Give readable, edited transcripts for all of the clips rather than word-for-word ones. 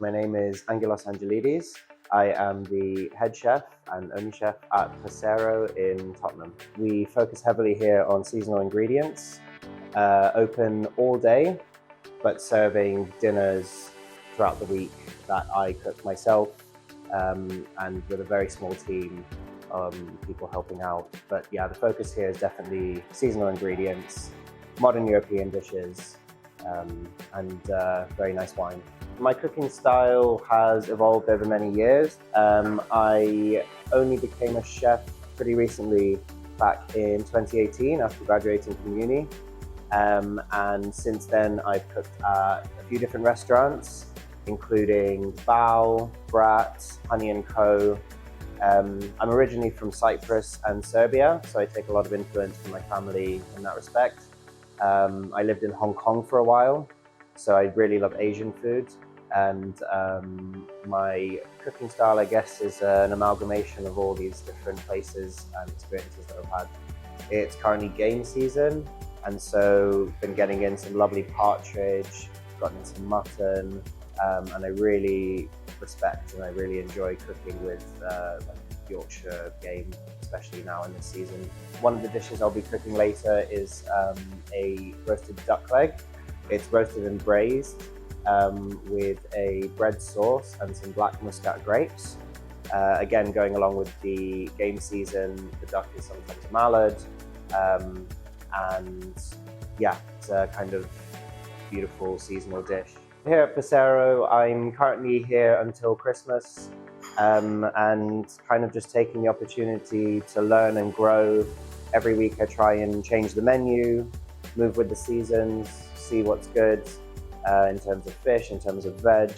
My name is Angelos Angelides. I am the head chef and only chef at Pasero in Tottenham. We focus heavily here on seasonal ingredients, open all day, but serving dinners throughout the week that I cook myself, and with a very small team of people helping out. But yeah, the focus here is definitely seasonal ingredients, modern European dishes, and very nice wine. My cooking style has evolved over many years. I only became a chef pretty recently, back in 2018 after graduating from uni. And since then I've cooked at a few different restaurants, including BRAT, Honey&CO. I'm originally from Cyprus and Serbia, so I take a lot of influence from my family in that respect. I lived in Hong Kong for a while, so I really love Asian food. And my cooking style, I guess, is an amalgamation of all these different places and experiences that I've had. It's currently game season, and so been getting in some lovely partridge, gotten in some mutton, and I really respect and I really enjoy cooking with Yorkshire game, especially now in this season. One of the dishes I'll be cooking later is a roasted duck leg. It's roasted and braised with a bread sauce and some black muscat grapes. Again, going along with the game season, the duck is sometimes mallard, and yeah, it's a kind of beautiful seasonal dish. Here at Pasero, I'm currently here until Christmas, and kind of just taking the opportunity to learn and grow. Every week I try and change the menu, move with the seasons, see what's good in terms of fish, in terms of veg.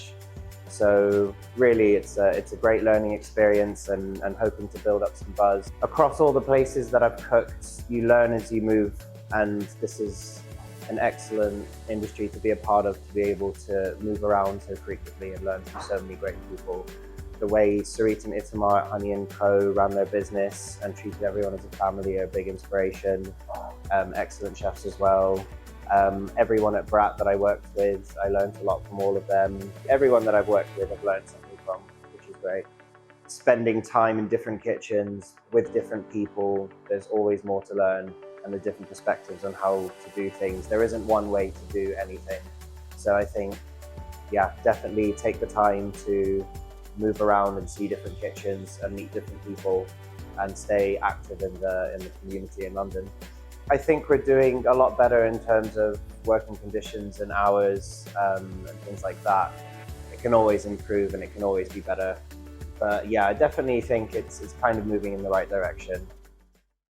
So really it's a great learning experience, and hoping to build up some buzz. Across all the places that I've cooked, you learn as you move, and this is an excellent industry to be a part of, to be able to move around so frequently and learn from so many great people. The way Sarit and Itamar at Honey&CO ran their business and treated everyone as a family are a big inspiration. Excellent chefs as well. Everyone at BRAT that I worked with, I learned a lot from all of them. Everyone that I've worked with, I've learned something from, which is great. Spending time in different kitchens with different people, there's always more to learn, and the different perspectives on how to do things. There isn't one way to do anything. So I think, yeah, definitely take the time to move around and see different kitchens and meet different people and stay active in the community in London. I think we're doing a lot better in terms of working conditions and hours, and things like that. It can always improve and it can always be better. But yeah, I definitely think it's kind of moving in the right direction.